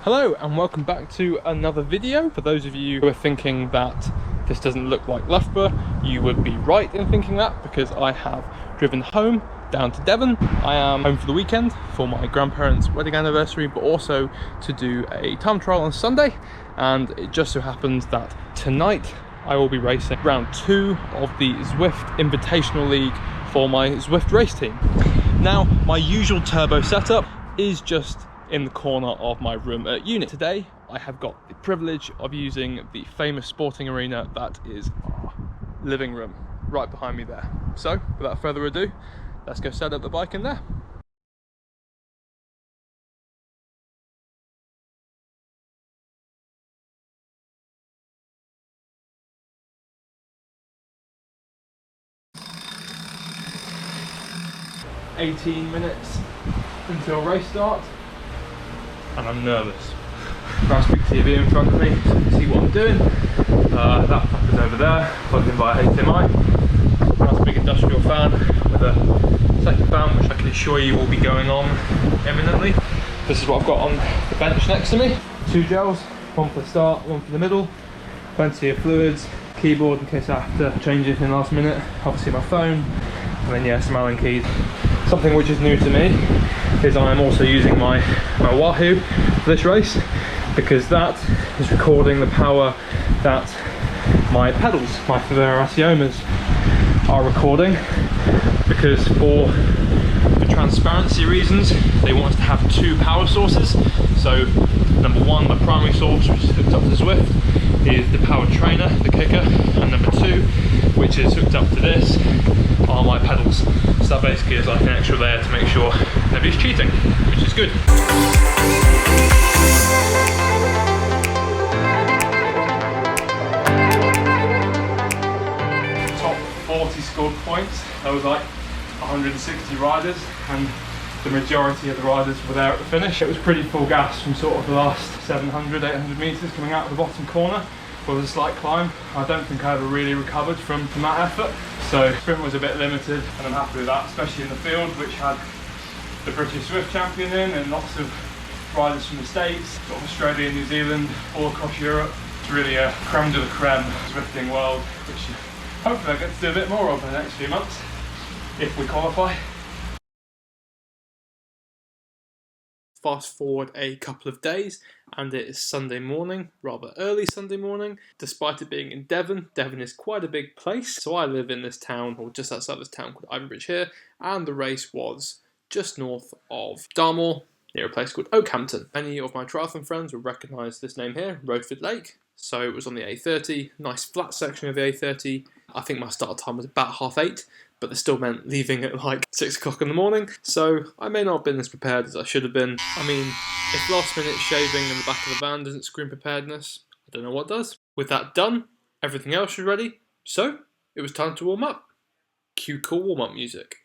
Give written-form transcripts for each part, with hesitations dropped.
Hello and welcome back to another video. For those of you who are thinking that this doesn't look like Loughborough, you would be right in thinking that, because I have driven home down to Devon. I am home for the weekend for my grandparents' wedding anniversary, but also to do a time trial on Sunday. And it just so happens that tonight I will be racing round 2 of the Zwift Invitational League for my Zwift race team. Now, my usual turbo setup is just in the corner of my room at uni. Today, I have got the privilege of using the famous sporting arena that is our living room right behind me there. So, without further ado, let's go set up the bike in there. "18 minutes until race start, and I'm nervous. Nice big TV in front of me so I can see what I'm doing. That fucker's over there, plugged in via HDMI. Nice big industrial fan with a second fan, which I can assure you will be going on imminently. This is what I've got on the bench next to me. 2 gels, one for the start, one for the middle. Plenty of fluids, keyboard in case I have to change anything last minute. Obviously my phone, and then yeah, some Allen keys. Something which is new to me is I'm also using my Wahoo for this race, because that is recording the power that my pedals, my Fiberacionas, are recording, because for transparency reasons they want us to have 2 power sources. So number 1, my primary source, which is hooked up to Zwift, is the power trainer, the kicker, and number 2, which is hooked up to this, are my pedals. So that basically is like an extra layer to make sure nobody's cheating, which is good. Top 40 scored points. There was like 160 riders, and the majority of the riders were there at the finish. It was pretty full gas from sort of the last 700, 800 metres coming out of the bottom corner. There was a slight climb. I don't think I ever really recovered from that effort. So sprint was a bit limited, and I'm happy with that, especially in the field, which had the British Zwift champion in, and lots of riders from the States, sort of Australia, New Zealand, all across Europe. It's really a creme de la creme Zwifting world, which hopefully I get to do a bit more of in the next few months, if we qualify. Fast forward a couple of days, and it is Sunday morning, rather early Sunday morning. Despite it being in Devon, Devon is quite a big place. So I live in this town, or just outside this town called Ivanbridge here, and the race was just north of Dartmoor, near a place called Oakhampton. Many of my triathlon friends will recognise this name here, Roadford Lake. So it was on the A30, nice flat section of the A30. I think my start time was about 8:30. But this still meant leaving at like 6 o'clock in the morning, so I may not have been as prepared as I should have been. I mean, if last minute shaving in the back of the van doesn't scream preparedness, I don't know what does. With that done, everything else was ready, so it was time to warm up. Cue cool warm-up music.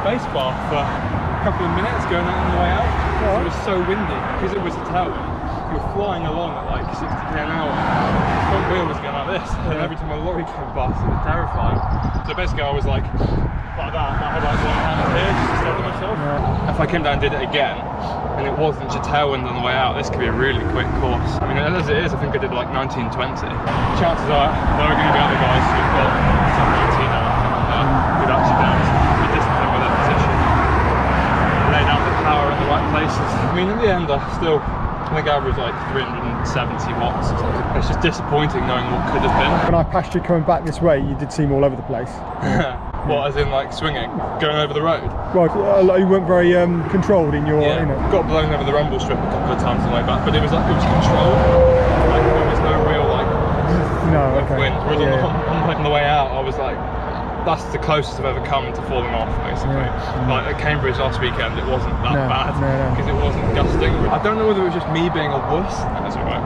Base bar for a couple of minutes going out on the way out. It was so windy because it was a tailwind. You were flying along at like 60 km an hour. The front wheel was going like this, and every time a lorry came past, it was terrifying. So basically, I was like that. I had like one hand here just to steady myself. If I came down and did it again, and it wasn't a tailwind on the way out, this could be a really quick course. I mean, as it is, I think I did like 19:20. Chances are there are going to be other guys who've got 19 now, who've actually been able to be disciplined with their position, lay down the power in the right places. I mean, in the end, I think I averaged like 370 watts or something. It's just disappointing knowing what could have been. When I passed you coming back this way, you did seem all over the place. What, as in like swinging, going over the road? Right, you weren't very controlled in your, yeah. you know. Got blown over the rumble strip a couple of times on the way back, but it was controlled. Like there was no real like no, north wind. Whereas on the way out, I was like, that's the closest I've ever come to falling off, basically. Like at Cambridge last weekend, it wasn't that bad because it wasn't gusting. I don't know whether it was just me being a wuss. That's alright.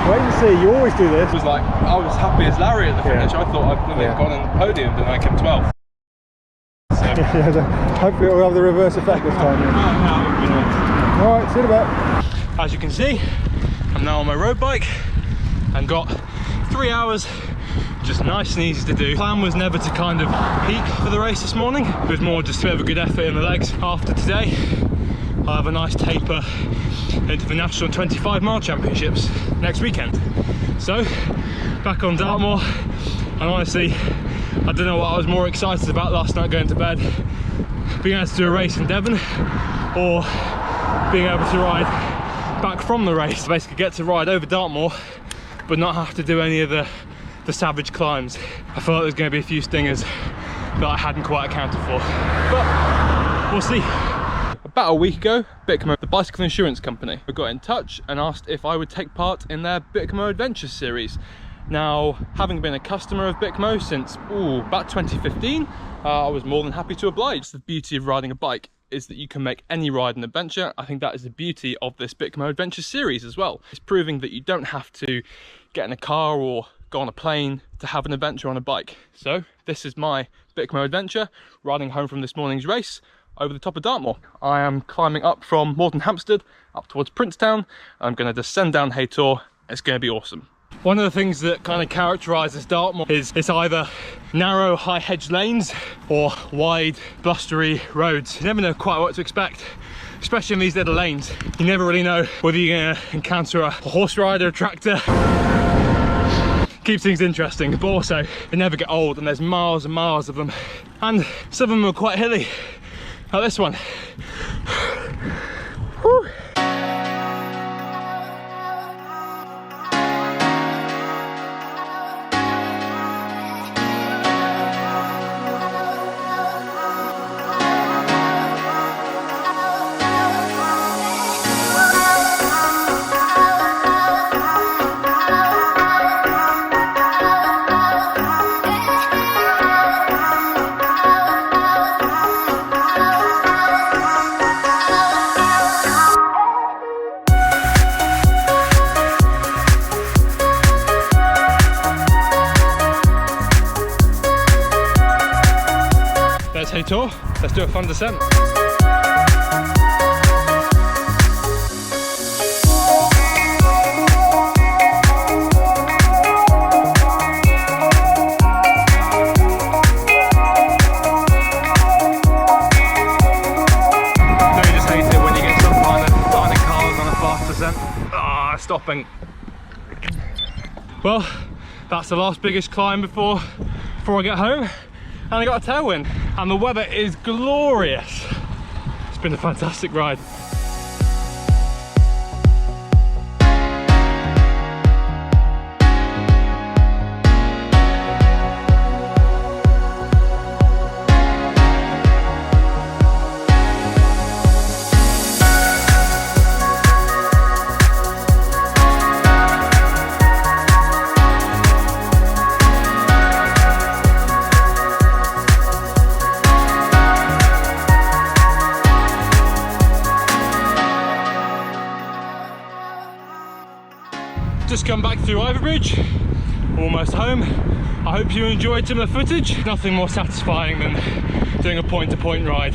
Wait and see, you always do this. It was like, I was happy as Larry at the finish. I thought I'd gone and podiumed and I came 12th. So. Hopefully it will have the reverse effect this time. Alright, see you in a bit. As you can see, I'm now on my road bike and got 3 hours, just nice and easy to do. The plan was never to kind of peak for the race this morning. It was more just to have a good effort in the legs. After today, I'll have a nice taper into the National 25 Mile Championships next weekend. So, back on Dartmoor, and honestly, I don't know what I was more excited about last night going to bed. Being able to do a race in Devon, or being able to ride back from the race. Basically get to ride over Dartmoor, but not have to do any of the savage climbs. I felt there was going to be a few stingers that I hadn't quite accounted for, but we'll see. About a week ago, Bitcamo, the bicycle insurance company, got in touch and asked if I would take part in their Bitcamo Adventure Series. Now, having been a customer of Bitcamo since about 2015, I was more than happy to oblige. The beauty of riding a bike is that you can make any ride an adventure. I think that is the beauty of this Bitcamo Adventure Series as well. It's proving that you don't have to get in a car or go on a plane to have an adventure on a bike. So this is my Bitcamo adventure, riding home from this morning's race over the top of Dartmoor. I am climbing up from Morton Hampstead up towards Princetown. I'm going to descend down Haytor. It's going to be awesome. One of the things that kind of characterises Dartmoor is it's either narrow, high hedge lanes or wide, blustery roads. You never know quite what to expect, especially in these little lanes. You never really know whether you're going to encounter a horse rider, a tractor. Keeps things interesting, but also they never get old, and there's miles and miles of them. And some of them are quite hilly, like this one. Whew. Haytor. Let's do a fun descent. Stopping. Well, that's the last biggest climb before I get home, and I got a tailwind and the weather is glorious. It's been a fantastic ride. Just come back through Ivybridge, almost home. I hope you enjoyed some of the footage. Nothing more satisfying than doing a point-to-point ride.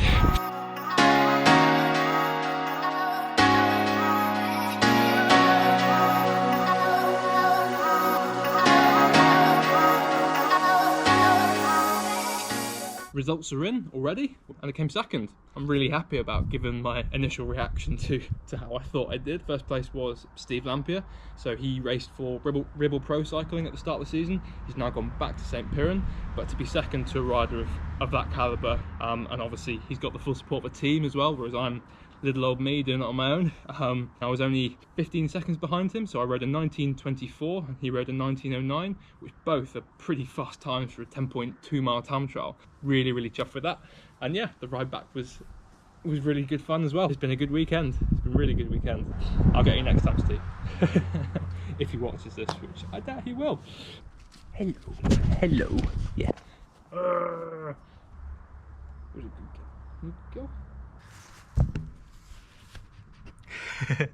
Results are in already, and I came second. I'm really happy about, given my initial reaction to how I thought I did. First place was Steve Lampier, so he raced for Ribble Pro Cycling at the start of the season. He's now gone back to St Piran, but to be second to a rider of that calibre, and obviously he's got the full support of a team as well, whereas I'm little old me doing it on my own. I was only 15 seconds behind him, so I rode a 19:24 and he rode a 19:09, which both are pretty fast times for a 10.2 mile time trial. Really chuffed with that. And yeah, the ride back was really good fun as well. It's been a good weekend. It's been a really good weekend. I'll get you next time, Steve. if he watches this, which I doubt he will. Hello, hello, yeah. Was a good girl. Good girl.